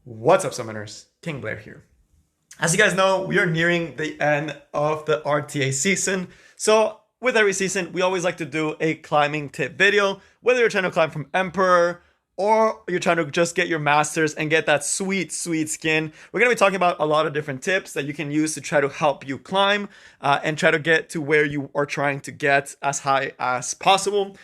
What's up, Summoners? King Blair here. As you guys know, we are nearing the end of the RTA season. So, with every season, we always like to do a climbing tip video. Whether you're trying to climb from Emperor or you're trying to just get your masters and get that sweet, sweet skin, we're going to be talking about a lot of different tips that you can use to try to help you climb and try to get to where you are trying to get as high as possible.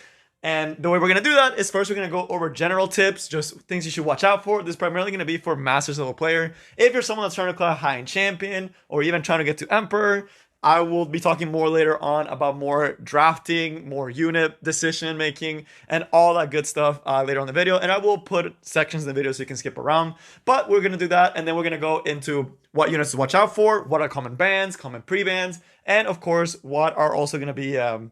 And the way we're going to do that is first we're going to go over general tips, just things you should watch out for. This is primarily going to be for Masters level player. If you're someone that's trying to climb high in Champion or even trying to get to Emperor, I will be talking more later on about more drafting, more unit decision making, and all that good stuff later on in the video. And I will put sections in the video so you can skip around. But we're going to do that, and then we're going to go into what units to watch out for, what are common bans, common pre-bans, and of course, what are also going to be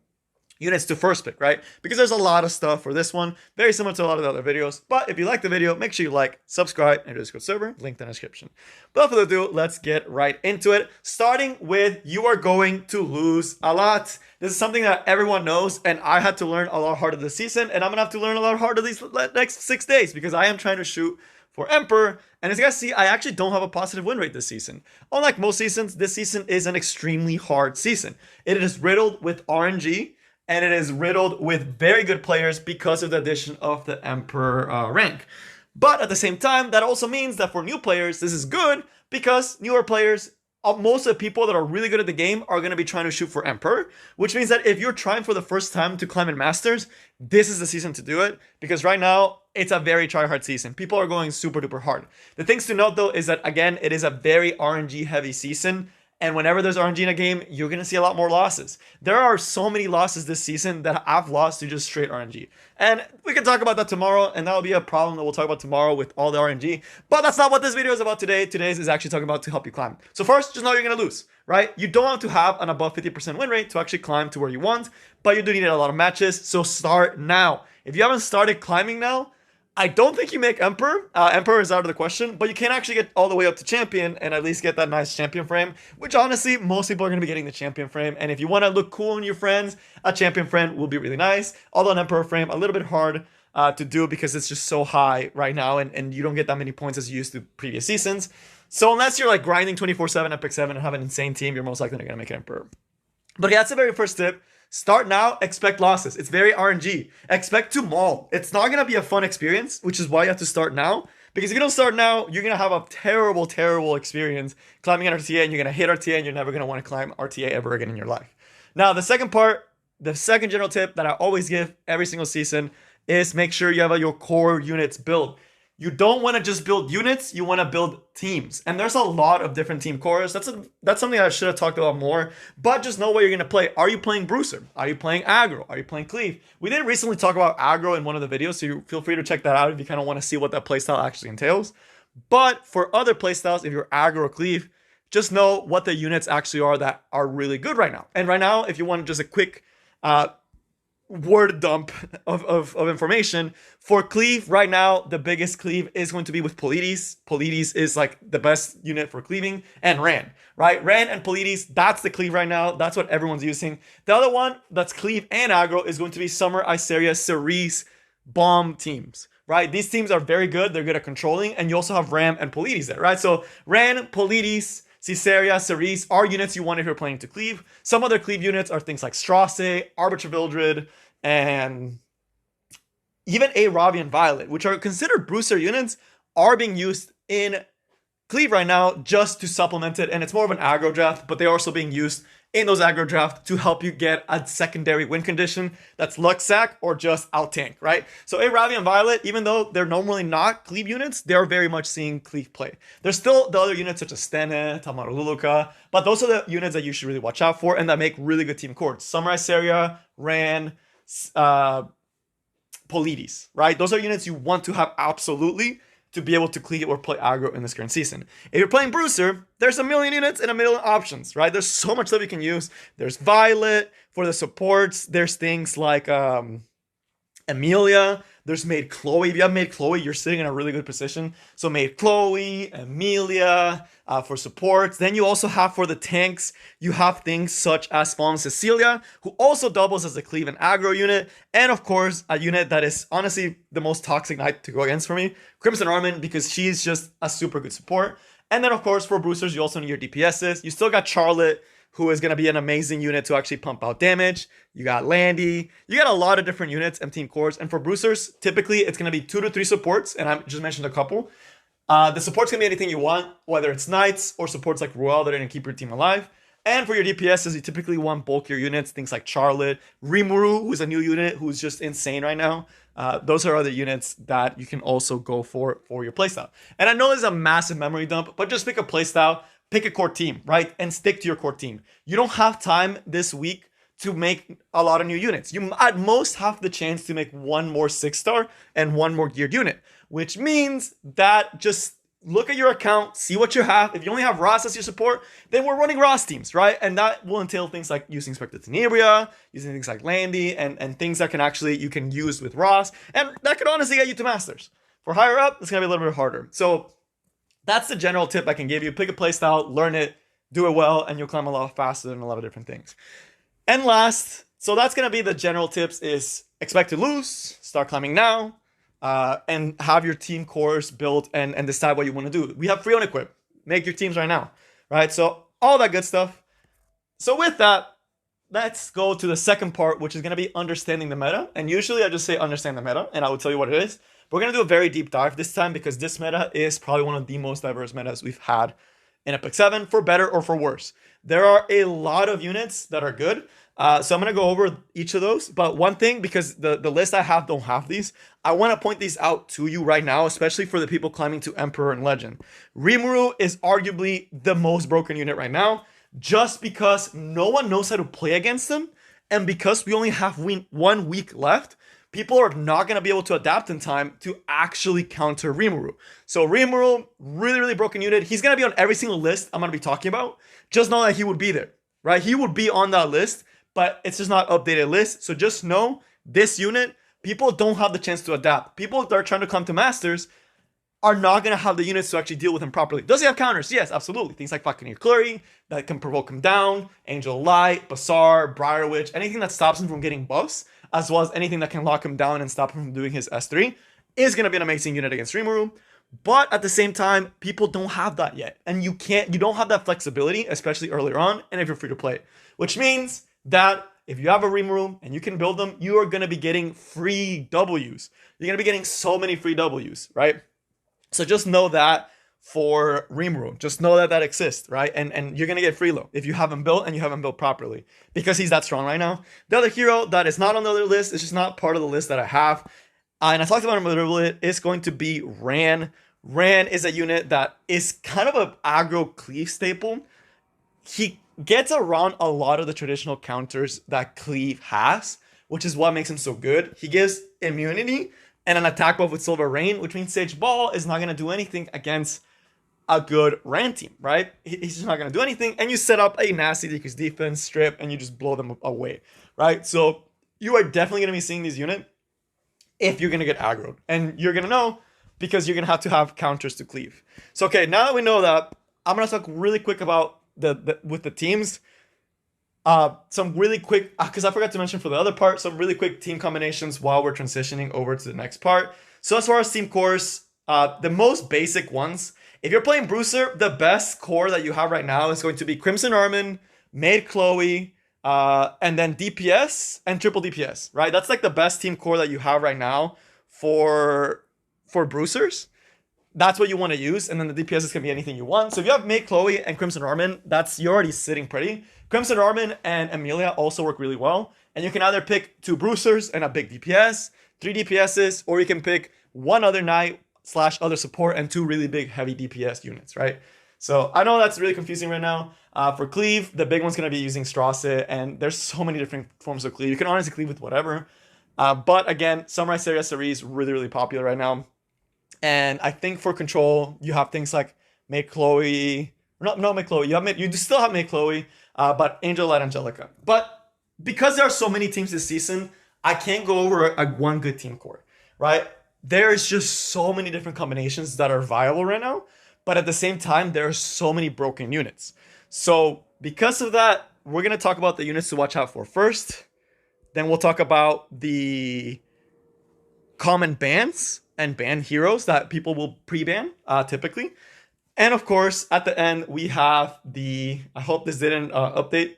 units to first pick, right? Because there's a lot of stuff for this one, very similar to a lot of the other videos. But if you like the video, make sure you like, subscribe, and Discord server, link in the description. Without further ado, let's get right into it. Starting with, you are going to lose a lot. This is something that everyone knows, and I had to learn a lot harder this season, and I'm gonna have to learn a lot harder these next 6 days because I am trying to shoot for Emperor. And as you guys see, I actually don't have a positive win rate this season. Unlike most seasons, this season is an extremely hard season. It is riddled with RNG, and it is riddled with very good players because of the addition of the Emperor rank. But at the same time, that also means that for new players, this is good because newer players, most of the people that are really good at the game are going to be trying to shoot for Emperor, which means that if you're trying for the first time to climb in Masters, this is the season to do it because right now, it's a very try-hard season. People are going super duper hard. The things to note though is that, again, it is a very RNG heavy season. And whenever there's RNG in a game, you're going to see a lot more losses. There are so many losses this season that I've lost to just straight RNG. And we can talk about that tomorrow, and that'll be a problem that we'll talk about tomorrow with all the RNG. But that's not what this video is about today. Today's is actually talking about to help you climb. So first, just know you're going to lose, right? You don't have to have an above 50% win rate to actually climb to where you want, but you do need a lot of matches, so start now. If you haven't started climbing now, I don't think you make Emperor. Emperor is out of the question, but you can actually get all the way up to Champion and at least get that nice Champion frame, which honestly, most people are going to be getting the Champion frame. And if you want to look cool in your friends, a Champion frame will be really nice. Although an Emperor frame, a little bit hard to do because it's just so high right now and you don't get that many points as you used to previous seasons. So unless you're like grinding 24/7, Epic 7 and have an insane team, you're most likely not going to make an Emperor. But yeah, that's the very first tip. Start now, expect losses. It's very RNG. Expect to maul. It's not going to be a fun experience, which is why you have to start now. Because if you don't start now, you're going to have a terrible, terrible experience climbing an RTA, and you're going to hit RTA, and you're never going to want to climb RTA ever again in your life. Now, the second part, the second general tip that I always give every single season is make sure you have your core units built. You don't want to just build units, you want to build teams. And there's a lot of different team cores. That's something I should have talked about more, but just know what you're going to play. Are you playing Bruiser? Are you playing Aggro? Are you playing Cleave? We did recently talk about Aggro in one of the videos, so you feel free to check that out if you kind of want to see what that playstyle actually entails. But for other playstyles, if you're Aggro or Cleave, just know what the units actually are that are really good right now. And right now, if you want just a quick word dump of information for Cleave right now, the biggest Cleave is going to be with Polides. Polides is like the best unit for cleaving, and Ran, right? Ran and Polides, that's the Cleave right now. That's what everyone's using. The other one that's Cleave and Aggro is going to be Summer, Iseria, Cerise, Bomb teams, right? These teams are very good. They're good at controlling, and you also have Ram and Polides there, right? So Ran, Polides, Caesarea, Cerise are units you want if you're playing to Cleave. Some other Cleave units are things like Strasse, Arbiter Vildred, and even Arabian Violet, which are considered Bruiser units, are being used in Cleave right now just to supplement it, and it's more of an aggro draft, but they're also being used in those aggro drafts to help you get a secondary win condition that's luck sack or just out tank, right? So Arabian Violet, even though they're normally not Cleave units, they're very much seeing Cleave play. There's still the other units such as Stene, Tamarululuka, but those are the units that you should really watch out for and that make really good team cores. Samurai Seria, Ran, Polides, right? Those are units you want to have absolutely to be able to Cleave or play aggro in this current season. If you're playing Bruiser, there's a million units and a million options, right? There's so much stuff you can use. There's Violet for the supports. There's things like Amelia. There's Maid Chloe. If you have Maid Chloe, you're sitting in a really good position. So Maid Chloe, Amelia for supports. Then you also have for the tanks, you have things such as Fallen Cecilia, who also doubles as a cleave and aggro unit. And of course, a unit that is honestly the most toxic knight to go against for me, Crimson Armin, because she's just a super good support. And then of course, for boosters, you also need your DPSs. You still got Charlotte, who is going to be an amazing unit to actually pump out damage. You got Landy. You got a lot of different units and team cores. And for boosters, typically it's going to be 2 to 3 supports. And I just mentioned a couple. The supports can be anything you want, whether it's knights or supports like Royale that are going to keep your team alive. And for your DPSs, you typically want bulkier units, things like Charlotte, Rimuru, who's a new unit who's just insane right now. Those are other units that you can also go for your playstyle. And I know this is a massive memory dump, but just pick a playstyle. Pick a core team, right? And stick to your core team. You don't have time this week to make a lot of new units. You at most have the chance to make 1 more 6-star and 1 more geared unit, which means that just look at your account, see what you have. If you only have Ross as your support, then we're running Ross teams, right? And that will entail things like using Spectre Tenebria, using things like Landy, and things that can actually, you can use with Ross. And that could honestly get you to Masters. For higher up, it's going to be a little bit harder. So that's the general tip I can give you. Pick a playstyle, learn it, do it well, and you'll climb a lot faster than a lot of different things. And last, so that's going to be the general tips is expect to lose, start climbing now, and have your team cores built and decide what you want to do. We have free on equip. Make your teams right now, right? So all that good stuff. So with that, let's go to the second part, which is going to be understanding the meta. And usually I just say understand the meta, and I will tell you what it is. We're going to do a very deep dive this time because this meta is probably one of the most diverse metas we've had in Epic 7, for better or for worse. There are a lot of units that are good. So I'm going to go over each of those. But one thing, because the list I have don't have these, I want to point these out to you right now, especially for the people climbing to Emperor and Legend. Rimuru is arguably the most broken unit right now, just because no one knows how to play against them. And because we only have 1 week left, people are not going to be able to adapt in time to actually counter Rimuru. So Rimuru, really, really broken unit. He's going to be on every single list I'm going to be talking about. Just know that he would be there, right? He would be on that list, but it's just not updated list. So just know this unit, people don't have the chance to adapt. People that are trying to come to Masters are not going to have the units to actually deal with him properly. Does he have counters? Yes, absolutely. Things like Falconeer Clury that can provoke him down, Angel Light, Bazaar, Briar Witch, anything that stops him from getting buffs, as well as anything that can lock him down and stop him from doing his S3, is going to be an amazing unit against Rimuru. But at the same time, people don't have that yet. And you don't have that flexibility, especially earlier on, and if you're free to play. Which means that if you have a Rimuru and you can build them, you are going to be getting free Ws. You're going to be getting so many free Ws, right? So just know that for Rimuru. Just know that that exists, right? And you're going to get free low if you haven't built and you haven't built properly, because he's that strong right now. The other hero that is not on the other list, it's just not part of the list that I have, and I talked about him a little bit, is going to be Ran. Ran is a unit that is kind of an aggro cleave staple. He gets around a lot of the traditional counters that cleave has, which is what makes him so good. He gives immunity and an attack buff with Silver Rain, which means Sage Ball is not going to do anything against a good Ran team, right? He's just not going to do anything. And you set up a nasty decrease defense strip and you just blow them away, right? So you are definitely going to be seeing these units if you're going to get aggroed. And you're going to know because you're going to have counters to cleave. So, okay, now that we know that, I'm going to talk really quick about with the teams. Some really quick, because I forgot to mention for the other part, some really quick team combinations while we're transitioning over to the next part. So as far as team cores, the most basic ones, if you're playing Bruiser, the best core that you have right now is going to be Crimson Armin, Maid Chloe, and then DPS and triple DPS, right? That's like the best team core that you have right now for Bruisers. That's what you want to use, and then the DPS can be anything you want. So if you have Maid Chloe and Crimson Armin, you're already sitting pretty. Crimson Armin and Amelia also work really well, and you can either pick 2 Bruisers and a big DPS, 3 DPSs, or you can pick 1 other knight / other support and 2 really big heavy DPS units, right? So I know that's really confusing right now. For cleave, the big one's going to be using Strawsit, and there's so many different forms of cleave. You can honestly cleave with whatever. But again, Samurai Series SRE is really, really popular right now. And I think for control, you have things like Maid Chloe. No, Maid Chloe. You still have Maid Chloe, but Angel Light Angelica. But because there are so many teams this season, I can't go over one good team core, right? There's just so many different combinations that are viable right now, but at the same time, there are so many broken units. So because of that, we're gonna talk about the units to watch out for first. Then we'll talk about the common bans and ban heroes that people will pre-ban typically. And of course, at the end, we have the, I hope this didn't update,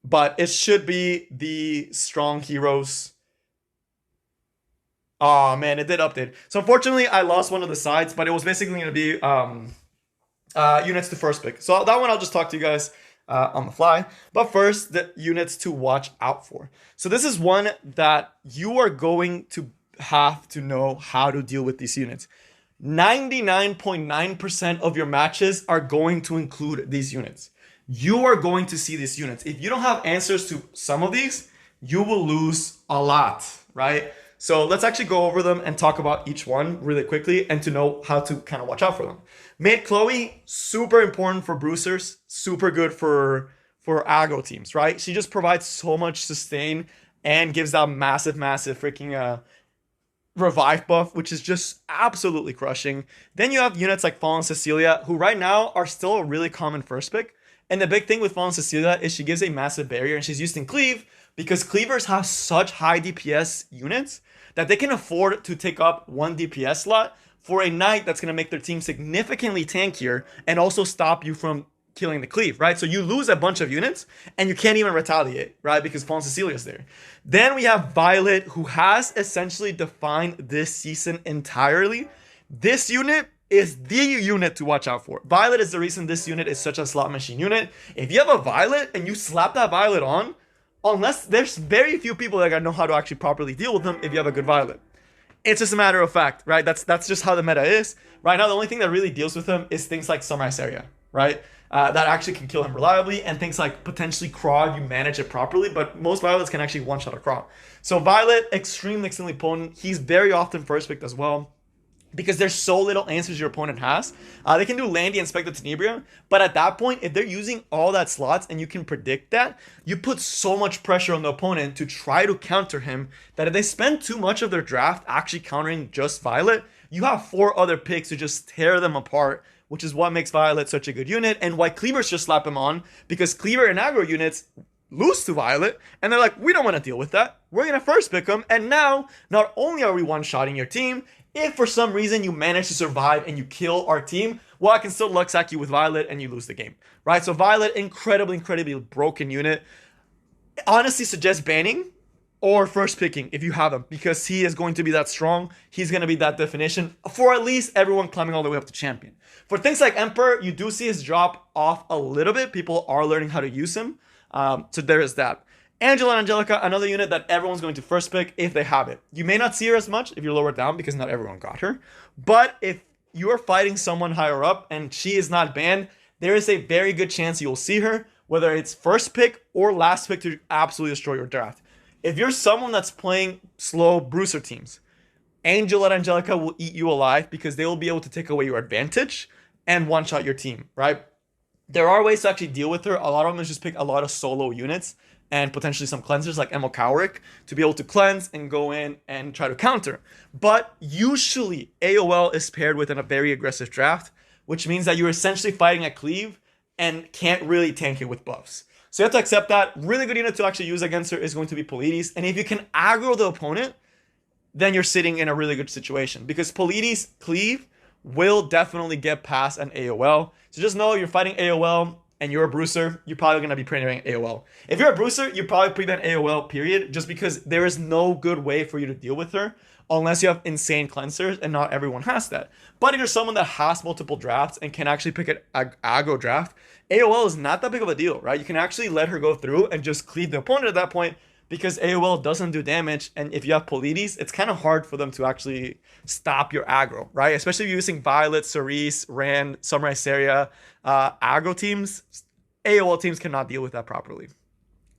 but it should be the strong heroes. Oh man, it did update. So unfortunately, I lost one of the sides, but it was basically going to be units to first pick. So that one I'll just talk to you guys on the fly. But first, the units to watch out for. So this is one that you are going to have to know how to deal with these units. 99.9% of your matches are going to include these units. You are going to see these units. If you don't have answers to some of these, you will lose a lot, right? So let's actually go over them and talk about each one really quickly and to know how to kind of watch out for them. Mate Chloe, super important for bruisers, super good for aggro teams, right? She just provides so much sustain and gives that massive freaking revive buff, which is just absolutely crushing. Then you have units like Fallen Cecilia, who right now are still a really common first pick. And the big thing with Fallen Cecilia is she gives a massive barrier, and she's used in Cleave because Cleavers have such high DPS units that they can afford to take up one DPS slot for a knight that's going to make their team significantly tankier and also stop you from killing the Cleave, right? So you lose a bunch of units and you can't even retaliate, right? Because Fallen Cecilia is there. Then we have Violet, who has essentially defined this season entirely. This unit is the unit to watch out for. Violet is the reason this unit is such a slot machine unit. If you have a Violet and you slap that Violet on, unless there's very few people that know how to actually properly deal with them if you have a good Violet. It's just a matter of fact, right? That's just how the meta is. Right now, the only thing that really deals with him is things like Sunrise Area, right? That actually can kill him reliably, and things like potentially Craw, you manage it properly, but most Violets can actually one-shot a Craw. So Violet, extremely potent. He's very often first picked as well, because there's so little answers your opponent has. They can do Landy and Spectre Tenebria, but at that point, if they're using all that slots and you can predict that, you put so much pressure on the opponent to try to counter him that if they spend too much of their draft actually countering just Violet, you have 4 other picks to just tear them apart, which is what makes Violet such a good unit, and why Cleavers just slap him on, because Cleaver and aggro units lose to Violet, and they're like, we don't want to deal with that. We're going to first pick them, and now, not only are we one-shotting your team, if for some reason you manage to survive and you kill our team, well, I can still luck sack you with Violet and you lose the game, right? So Violet, incredibly broken unit. Honestly, suggest banning or first picking if you have him, because he is going to be that strong. He's going to be that definition for at least everyone climbing all the way up to champion. For things like Emperor, you do see his drop off a little bit. People are learning how to use him. So there is that. Angela and Angelica, another unit that everyone's going to first pick if they have it. You may not see her as much if you're lower down because not everyone got her. But if you are fighting someone higher up and she is not banned, there is a very good chance you'll see her, whether it's first pick or last pick, to absolutely destroy your draft. If you're someone that's playing slow bruiser teams, Angela and Angelica will eat you alive because they will be able to take away your advantage and one-shot your team, right? There are ways to actually deal with her. A lot of them is just pick a lot of solo units and potentially some cleansers like Emo Cowrick to be able to cleanse and go in and try to counter. But usually AOL is paired with a very aggressive draft, which means that you're essentially fighting a cleave and can't really tank it with buffs. So you have to accept that. Really good unit to actually use against her is going to be Polides. And if you can aggro the opponent, then you're sitting in a really good situation, because Polides cleave will definitely get past an AOL. So just know you're fighting AOL and you're a bruiser, you're probably going to be preventing AOL. If you're a bruiser, you probably prevent AOL, period, just because there is no good way for you to deal with her unless you have insane cleansers, and not everyone has that. But if you're someone that has multiple drafts and can actually pick an aggro draft, AOL is not that big of a deal, right? You can actually let her go through and just cleave the opponent at that point, because AOL doesn't do damage, and if you have Polides, it's kind of hard for them to actually stop your aggro, right? Especially if you're using Violet, Cerise, Rand, Sunrise Area, aggro teams, AOL teams cannot deal with that properly.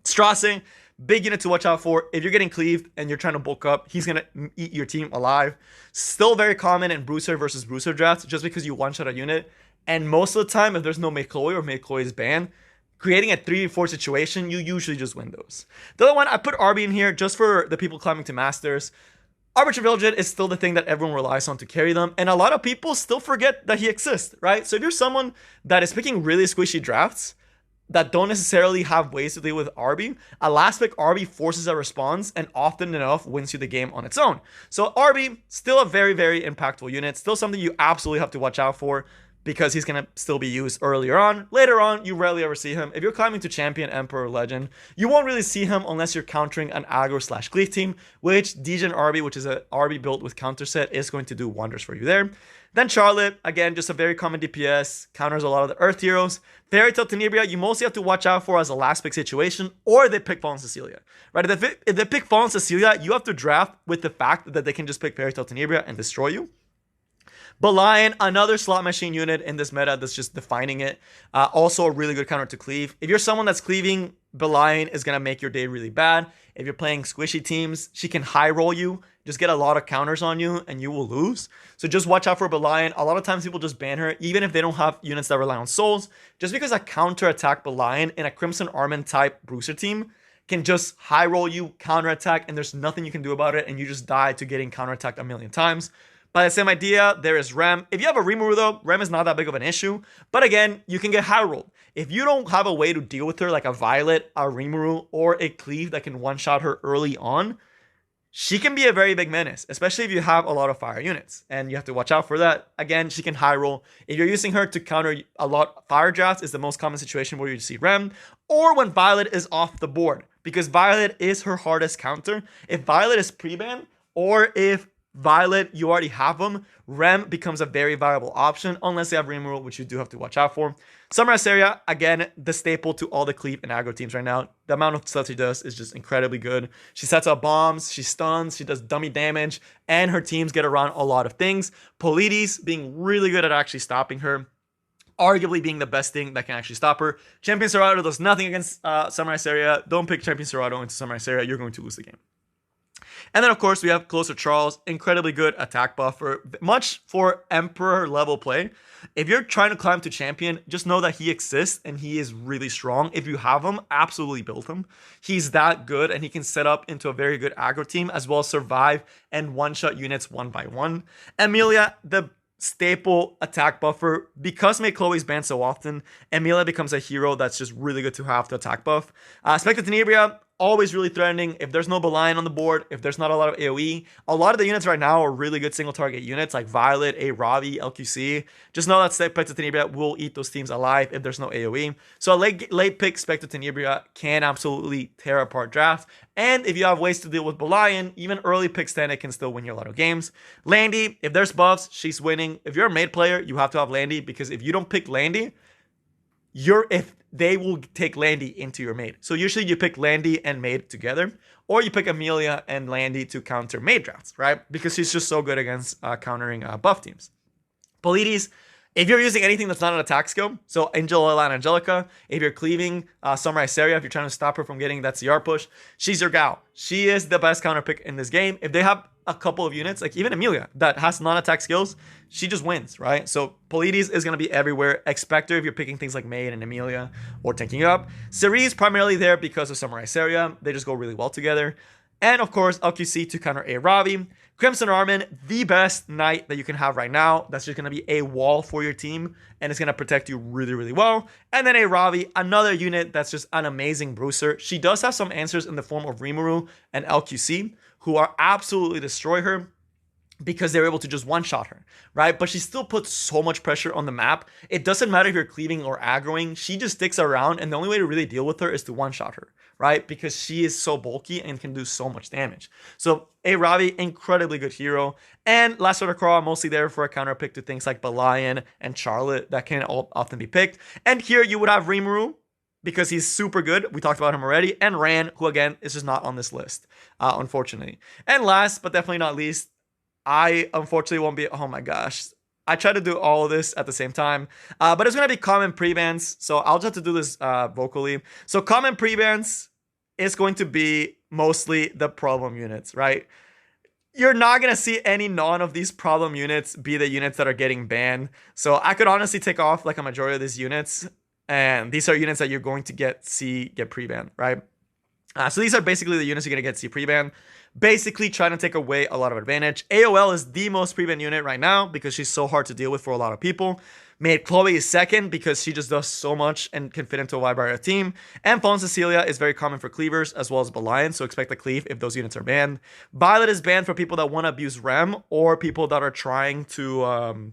Strassing, big unit to watch out for. If you're getting cleaved and you're trying to bulk up, he's going to eat your team alive. Still very common in bruiser versus bruiser drafts, just because you one-shot a unit. And most of the time, if there's no Mei Chloe or Mei Chloe is banned, creating a 3v4 situation, you usually just win those. The other one, I put Arby in here just for the people climbing to Masters. Arbiter Villager is still the thing that everyone relies on to carry them, and a lot of people still forget that he exists, right? So if you're someone that is picking really squishy drafts that don't necessarily have ways to deal with Arby, a last pick Arby forces a response and often enough wins you the game on its own. So Arby, still a very, very impactful unit, still something you absolutely have to watch out for, because he's going to still be used earlier on. Later on, you rarely ever see him. If you're climbing to Champion, Emperor, Legend, you won't really see him unless you're countering an aggro/cleave team, which Degen Arby, which is an Arby built with counter set, is going to do wonders for you there. Then Charlotte, again, just a very common DPS, counters a lot of the Earth heroes. Fairy Tail Tenebria, you mostly have to watch out for as a last pick situation, or they pick Fallen Cecilia, right? If they pick Fallen Cecilia, you have to draft with the fact that they can just pick Fairy Tail Tenebria and destroy you. Belian, another slot machine unit in this meta that's just defining it. Also a really good counter to cleave. If you're someone that's cleaving, Belian is going to make your day really bad. If you're playing squishy teams, she can high roll you, just get a lot of counters on you, and you will lose. So just watch out for Belian. A lot of times people just ban her, even if they don't have units that rely on souls, just because a counter attack Belian in a Crimson Armin type Bruiser team can just high roll you, counter attack, and there's nothing you can do about it, and you just die to getting counter attacked a million times. By the same idea, there is Rem. If you have a Rimuru though, Rem is not that big of an issue. But again, you can get high rolled. If you don't have a way to deal with her like a Violet, a Rimuru, or a Cleave that can one-shot her early on, she can be a very big menace, especially if you have a lot of fire units. And you have to watch out for that. Again, she can high roll. If you're using her to counter a lot, fire drafts is the most common situation where you see Rem. Or when Violet is off the board, because Violet is her hardest counter. If Violet is pre-ban, or if Violet, you already have them, Rem becomes a very viable option, unless you have Rimuru, which you do have to watch out for. Summer Asteria, again, the staple to all the Cleave and aggro teams right now. The amount of stuff she does is just incredibly good. She sets up bombs, she stuns, she does dummy damage, and her teams get around a lot of things. Polides being really good at actually stopping her, arguably being the best thing that can actually stop her. Champion Serato does nothing against Summer Asteria. Don't pick Champion Serato into Summer Asteria, you're going to lose the game. And then, of course, we have Closer Charles, incredibly good attack buffer, much for Emperor level play. If you're trying to climb to Champion, just know that he exists and he is really strong. If you have him, absolutely build him. He's that good and he can set up into a very good aggro team as well as survive and one-shot units one by one. Emilia, the staple attack buffer. Because May Chloe's banned so often, Emilia becomes a hero that's just really good to have to attack buff. Spectre Tenebria, always really threatening. If there's no Belian on the board, if there's not a lot of AoE, a lot of the units right now are really good single target units like Violet, A Ravi, LQC. Just know that Spectre Tenebria will eat those teams alive if there's no AoE. So a late pick Spectre Tenebria can absolutely tear apart drafts. And if you have ways to deal with Belian, even early pick Stana can still win you a lot of games. Landy, if there's buffs, she's winning. If you're a mid player, you have to have Landy, because if you don't pick Landy, if they will take Landy into your maid. So usually you pick Landy and maid together, or you pick Amelia and Landy to counter maid drafts, right? Because she's just so good against countering buff teams. Polides, if you're using anything that's not an attack skill, so Angela and Angelica, if you're cleaving Summer Asteria, if you're trying to stop her from getting that CR push, she's your gal. She is the best counter pick in this game. If they have a couple of units, like even Amelia, that has non-attack skills, she just wins, right? So Polides is going to be everywhere. Expect her if you're picking things like Maid and Amelia or tanking up. Cerise primarily there because of Samurai Seria. They just go really well together. And of course, LQC to counter A Ravi. Crimson Armin, the best knight that you can have right now. That's just going to be a wall for your team, and it's going to protect you really, really well. And then A Ravi, another unit that's just an amazing bruiser. She does have some answers in the form of Rimuru and LQC, who are absolutely destroy her, because they're able to just one-shot her, right? But she still puts so much pressure on the map. It doesn't matter if you're cleaving or aggroing. She just sticks around, and the only way to really deal with her is to one-shot her, right? Because she is so bulky and can do so much damage. So A Ravi, incredibly good hero. And Last Order Craw, mostly there for a counter pick to things like Belian and Charlotte that can often be picked. And here you would have Rimuru, because he's super good. We talked about him already. And Ran, who again is just not on this list, unfortunately. And last, but definitely not least, I unfortunately won't be, oh my gosh. I try to do all of this at the same time, but it's going to be common prebans. So I'll just have to do this vocally. So common prebans is going to be mostly the problem units, right? You're not going to see any none of these problem units be the units that are getting banned. So I could honestly take off like a majority of these units And these are units that you're going to get pre-banned, right? So these are basically the units you're going to get pre-banned. Basically trying to take away a lot of advantage. AOL is the most pre-banned unit right now because she's so hard to deal with for a lot of people. Made Chloe is second because she just does so much and can fit into a wide variety of team. And Fawn Cecilia is very common for cleavers as well as Belian, so expect a cleave if those units are banned. Violet is banned for people that want to abuse Rem or people that are trying to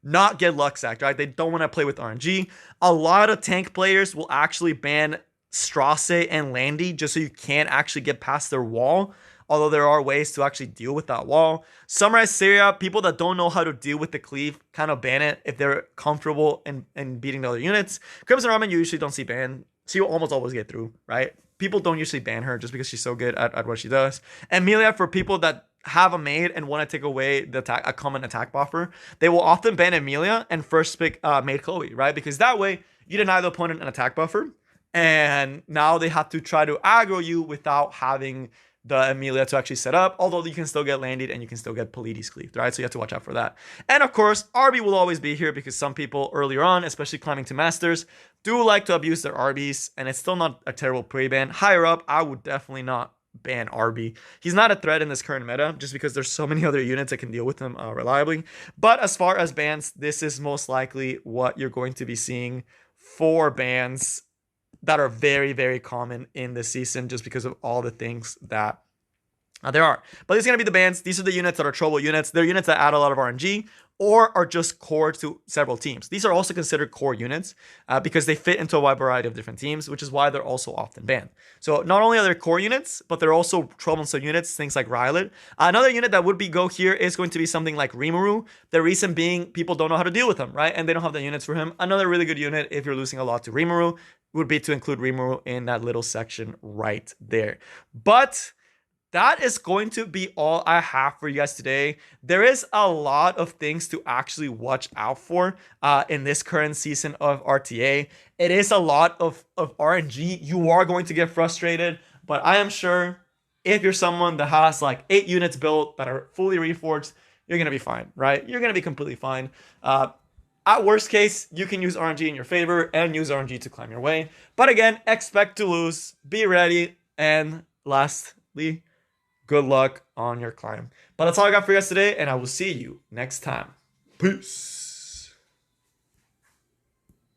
not get luck sacked, right? They don't want to play with RNG. A lot of tank players will actually ban Strasse and Landy just so you can't actually get past their wall. Although there are ways to actually deal with that wall. Summarize Syria, people that don't know how to deal with the cleave kind of ban it if they're comfortable in beating the other units. Crimson Ramen you usually don't see ban. She will almost always get through, right? People don't usually ban her just because she's so good at what she does. Amelia, for people that have a maid and want to take away a common attack buffer, they will often ban Amelia and first pick maid Chloe, right? Because that way you deny the opponent an attack buffer, and now they have to try to aggro you without having the Amelia to actually set up, although you can still get landed and you can still get Polides cleaved, right? So you have to watch out for that. And of course, RB will always be here because some people earlier on, especially climbing to Masters, do like to abuse their RBs, and it's still not a terrible pre-ban. Higher up, I would definitely not ban RB. He's not a threat in this current meta just because there's so many other units that can deal with him reliably. But as far as bans, this is most likely what you're going to be seeing for bans that are very, very common in this season just because of all the things that there are. But these are going to be the bans. These are the units that are trouble units. They're units that add a lot of RNG or are just core to several teams. These are also considered core units because they fit into a wide variety of different teams, which is why they're also often banned. So not only are they core units, but they're also troublesome units, things like Rylet. Another unit that would be go here is going to be something like Rimuru. The reason being people don't know how to deal with him, right? And they don't have the units for him. Another really good unit if you're losing a lot to Rimuru would be to include Rimuru in that little section right there. But that is going to be all I have for you guys today. There is a lot of things to actually watch out for in this current season of RTA. It is a lot of RNG. You are going to get frustrated, but I am sure if you're someone that has like 8 units built that are fully reforged, you're going to be fine, right? You're going to be completely fine. At worst case, you can use RNG in your favor and use RNG to climb your way. But again, expect to lose, be ready, and lastly, good luck on your climb. But that's all I got for you guys today, and I will see you next time. Peace.